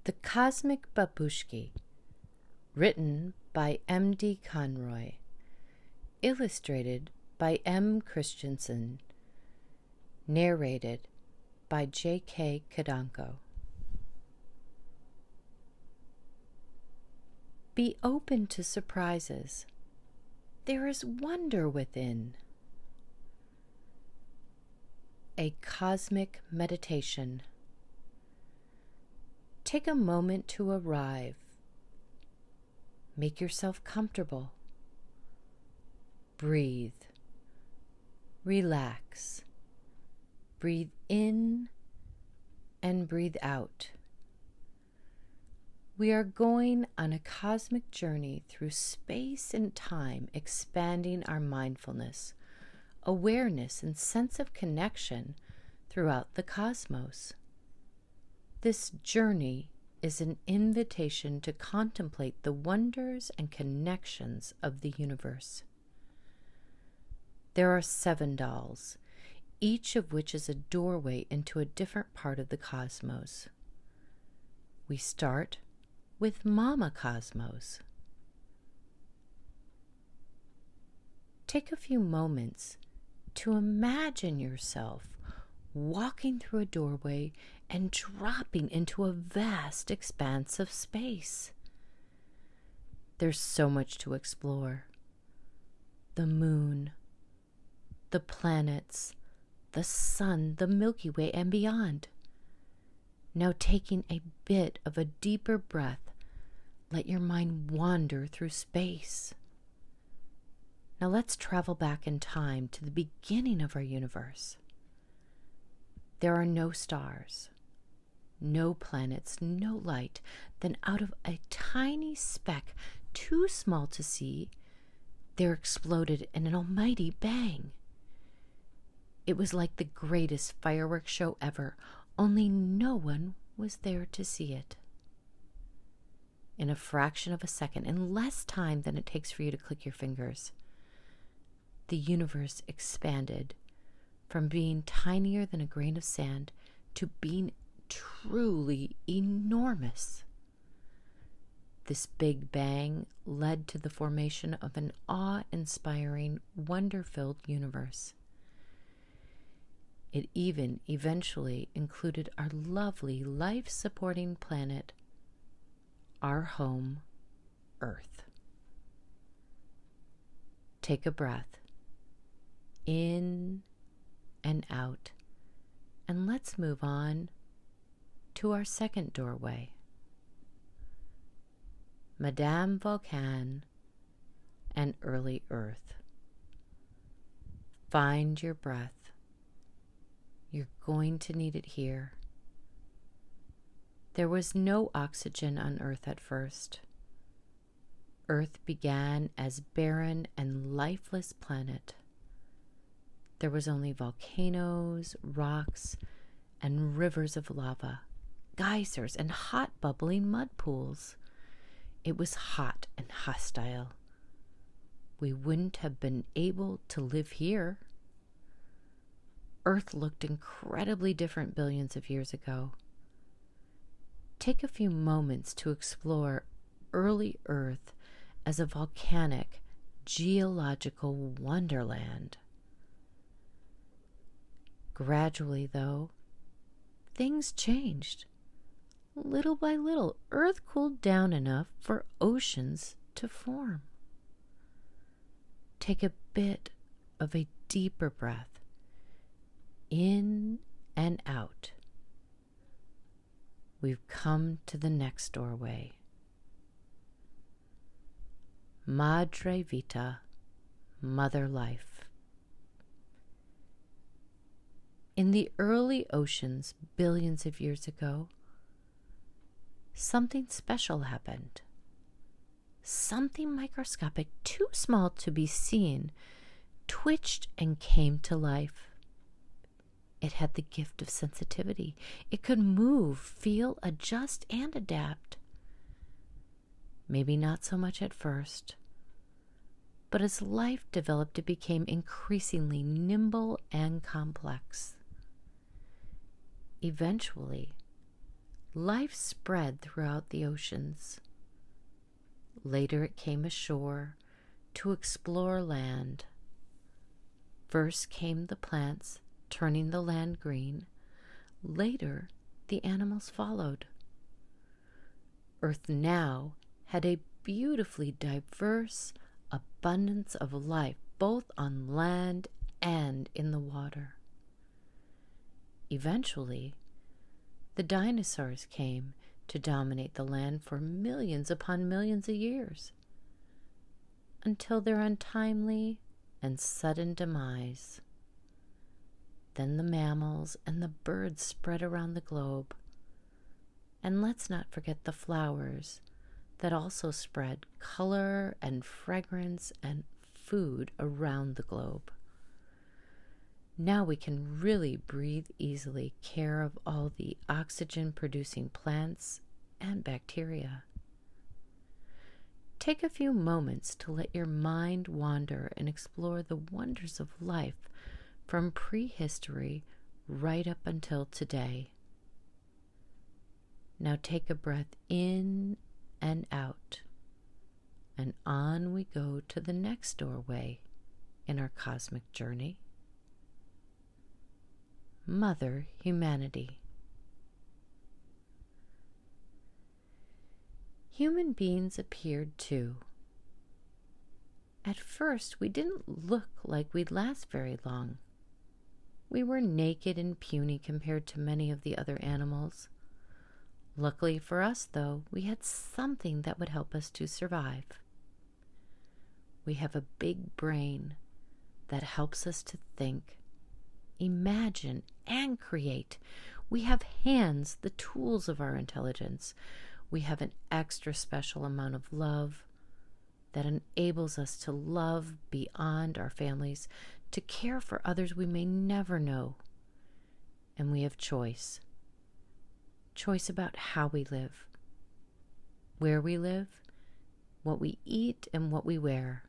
The Cosmic Babushki, written by M.D. Conroy, illustrated by M. Christensen, narrated by J.K. Kadanko. Be open to surprises. There is wonder within. A Cosmic Meditation. Take a moment to arrive. Make yourself comfortable. Breathe. Relax. Breathe in and breathe out. We are going on a cosmic journey through space and time, expanding our mindfulness, awareness, and sense of connection throughout the cosmos. This journey is an invitation to contemplate the wonders and connections of the universe. There are 7 dolls, each of which is a doorway into a different part of the cosmos. We start with Mama Cosmos. Take a few moments to imagine yourself walking through a doorway and dropping into a vast expanse of space. There's so much to explore. The moon, the planets, the sun, the Milky Way, and beyond. Now taking a bit of a deeper breath, let your mind wander through space. Now let's travel back in time to the beginning of our universe. There are no stars, no planets, no light. Then out of a tiny speck, too small to see, there exploded in an almighty bang. It was like the greatest fireworks show ever, only no one was there to see it. In a fraction of a second, in less time than it takes for you to click your fingers, the universe expanded from being tinier than a grain of sand to being truly enormous. This big bang led to the formation of an awe-inspiring, wonder-filled universe. It even eventually included our lovely, life-supporting planet, our home, Earth. Take a breath, in and out, and let's move on to our second doorway. Madame Volcan and early Earth. Find your breath. You're going to need it here. There was no oxygen on Earth at first. Earth began as barren and lifeless planet. There was only volcanoes, rocks, and rivers of lava, geysers, and hot bubbling mud pools. It was hot and hostile. We wouldn't have been able to live here. Earth looked incredibly different billions of years ago. Take a few moments to explore early Earth as a volcanic, geological wonderland. Gradually, though, things changed. Little by little, Earth cooled down enough for oceans to form. Take a bit of a deeper breath, in and out. We've come to the next doorway. Madre Vita, Mother Life. In the early oceans, billions of years ago, something special happened. Something microscopic, too small to be seen, twitched and came to life. It had the gift of sensitivity. It could move, feel, adjust, and adapt. Maybe not so much at first, but as life developed, it became increasingly nimble and complex. Eventually, life spread throughout the oceans. Later it came ashore to explore land. First came the plants, turning the land green. Later, the animals followed. Earth now had a beautifully diverse abundance of life, both on land and in the water. Eventually, the dinosaurs came to dominate the land for millions upon millions of years, until their untimely and sudden demise. Then the mammals and the birds spread around the globe. And let's not forget the flowers that also spread color and fragrance and food around the globe. Now we can really breathe easily, care of all the oxygen-producing plants and bacteria. Take a few moments to let your mind wander and explore the wonders of life from prehistory right up until today. Now take a breath in and out, and on we go to the next doorway in our cosmic journey. Mother Humanity. Human beings appeared too. At first, we didn't look like we'd last very long. We were naked and puny compared to many of the other animals. Luckily for us, though, we had something that would help us to survive. We have a big brain that helps us to think, imagine, and create. We have hands, the tools of our intelligence. We have an extra special amount of love that enables us to love beyond our families, to care for others we may never know. And we have choice. Choice about how we live, where we live, what we eat, and what we wear.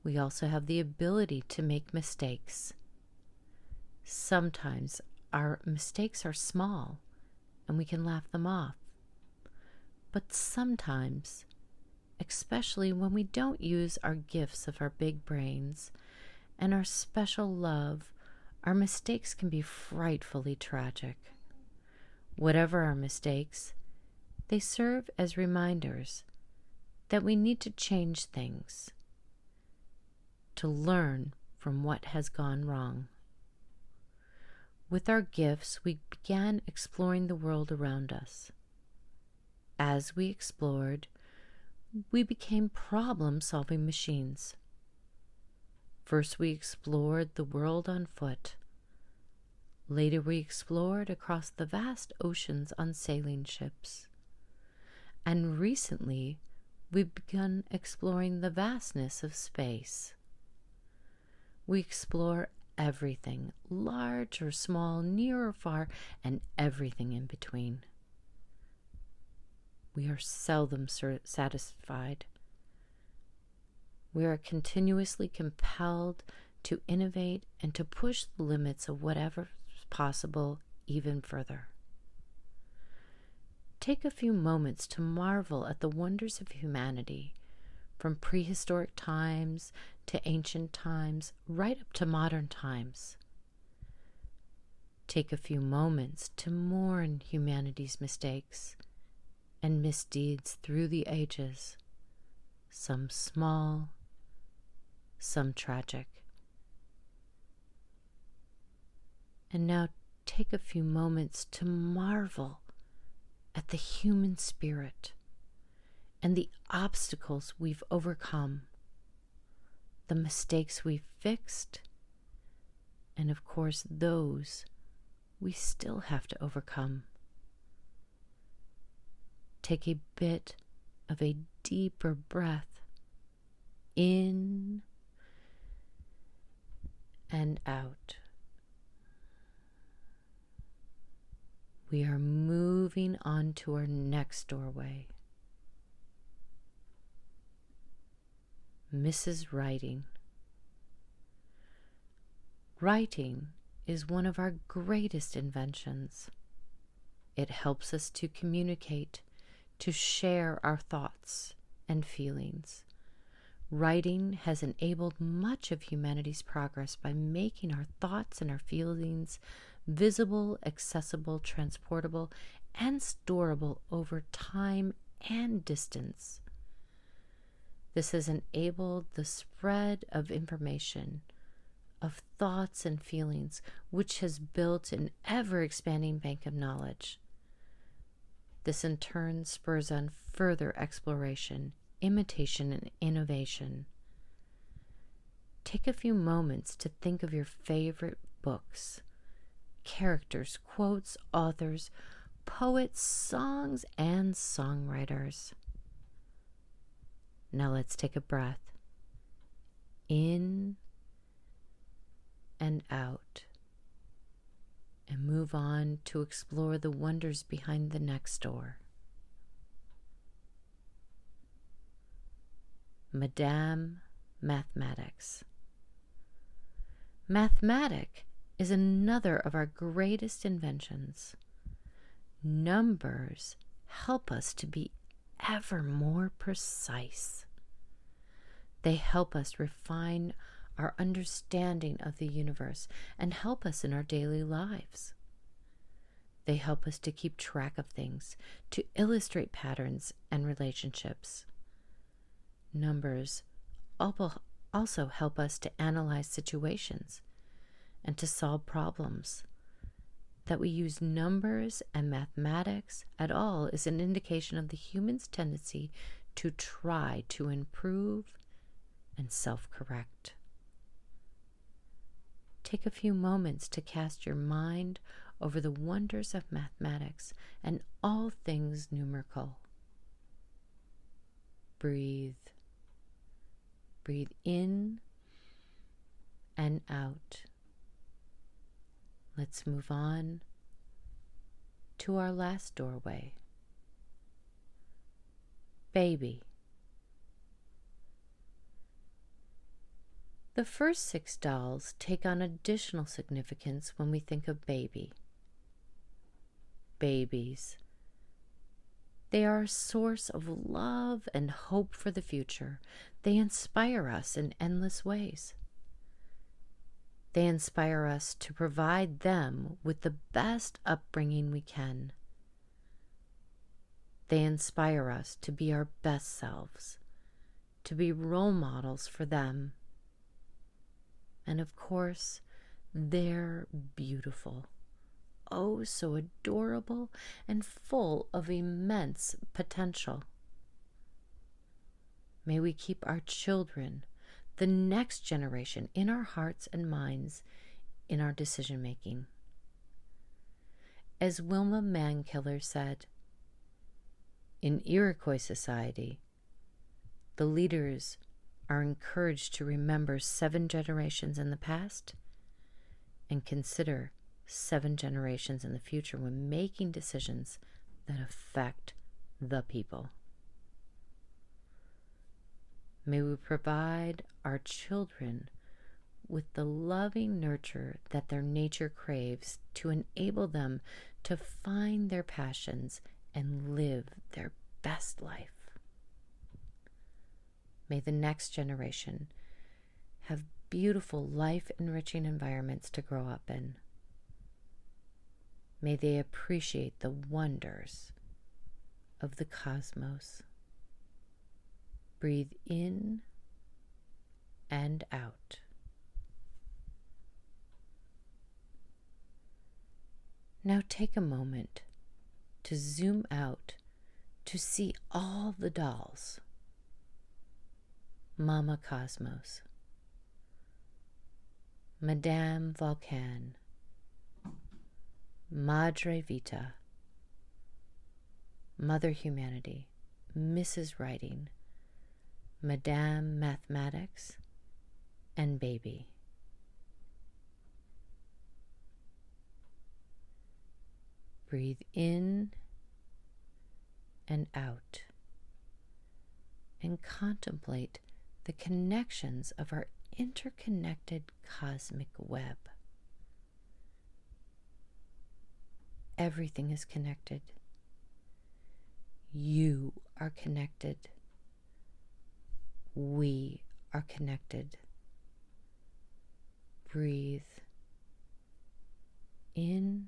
We also have the ability to make mistakes. Sometimes our mistakes are small and we can laugh them off. But sometimes, especially when we don't use our gifts of our big brains and our special love, our mistakes can be frightfully tragic. Whatever our mistakes, they serve as reminders that we need to change things, to learn from what has gone wrong. With our gifts, we began exploring the world around us. As we explored, we became problem-solving machines. First, we explored the world on foot. Later, we explored across the vast oceans on sailing ships. And recently, we've begun exploring the vastness of space. We explore everything, large or small, near or far, and everything in between. We are seldom satisfied. We are continuously compelled to innovate and to push the limits of whatever is possible even further. Take a few moments to marvel at the wonders of humanity, from prehistoric times to ancient times, right up to modern times. Take a few moments to mourn humanity's mistakes and misdeeds through the ages, some small, some tragic. And now take a few moments to marvel at the human spirit and the obstacles we've overcome, the mistakes we've fixed, and of course those we still have to overcome. Take a bit of a deeper breath in and out. We are moving on to our next doorway. Mrs. Writing. Writing is one of our greatest inventions. It helps us to communicate, to share our thoughts and feelings. Writing has enabled much of humanity's progress by making our thoughts and our feelings visible, accessible, transportable, and storable over time and distance. This has enabled the spread of information, of thoughts and feelings, which has built an ever-expanding bank of knowledge. This in turn spurs on further exploration, imitation, and innovation. Take a few moments to think of your favorite books, characters, quotes, authors, poets, songs, and songwriters. Now let's take a breath. In and out. And move on to explore the wonders behind the next door. Madame Mathematics. Mathematic is another of our greatest inventions. Numbers help us to be ever more precise. They help us refine our understanding of the universe and help us in our daily lives. They help us to keep track of things, to illustrate patterns and relationships. Numbers also help us to analyze situations and to solve problems. That we use numbers and mathematics at all is an indication of the human's tendency to try to improve and self-correct. Take a few moments to cast your mind over the wonders of mathematics and all things numerical. Breathe. Breathe in and out. Let's move on to our last doorway. Baby. The first 6 dolls take on additional significance when we think of baby. Babies. They are a source of love and hope for the future. They inspire us in endless ways. They inspire us to provide them with the best upbringing we can. They inspire us to be our best selves, to be role models for them. And of course, they're beautiful. Oh, so adorable and full of immense potential. May we keep our children, the next generation, in our hearts and minds, in our decision-making. As Wilma Mankiller said, in Iroquois society, the leaders are encouraged to remember 7 generations in the past and consider 7 generations in the future when making decisions that affect the people. May we provide our children with the loving nurture that their nature craves to enable them to find their passions and live their best life. May the next generation have beautiful, life-enriching environments to grow up in. May they appreciate the wonders of the cosmos. Breathe in and out. Now take a moment to zoom out to see all the dolls. Mama Cosmos, Madame Volcan, Madre Vita, Mother Humanity, Mrs. Writing, Madame Mathematics, and Baby. Breathe in and out, and contemplate the connections of our interconnected cosmic web. Everything is connected. You are connected. We are connected. Breathe in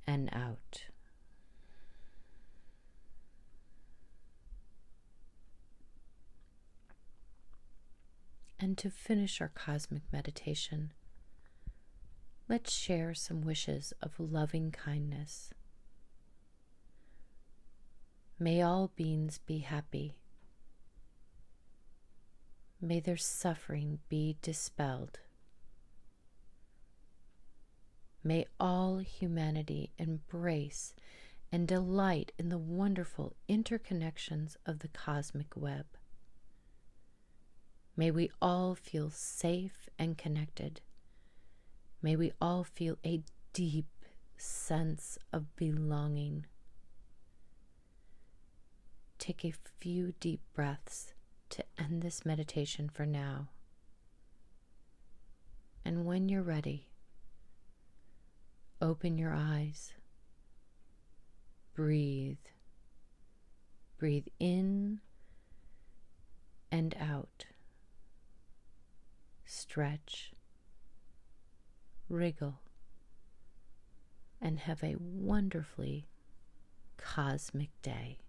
and out. And to finish our cosmic meditation, let's share some wishes of loving kindness. May all beings be happy. May their suffering be dispelled. May all humanity embrace and delight in the wonderful interconnections of the cosmic web. May we all feel safe and connected. May we all feel a deep sense of belonging. Take a few deep breaths to end this meditation for now. And when you're ready, open your eyes. Breathe. Breathe in and out. Stretch, wriggle, and have a wonderfully cosmic day.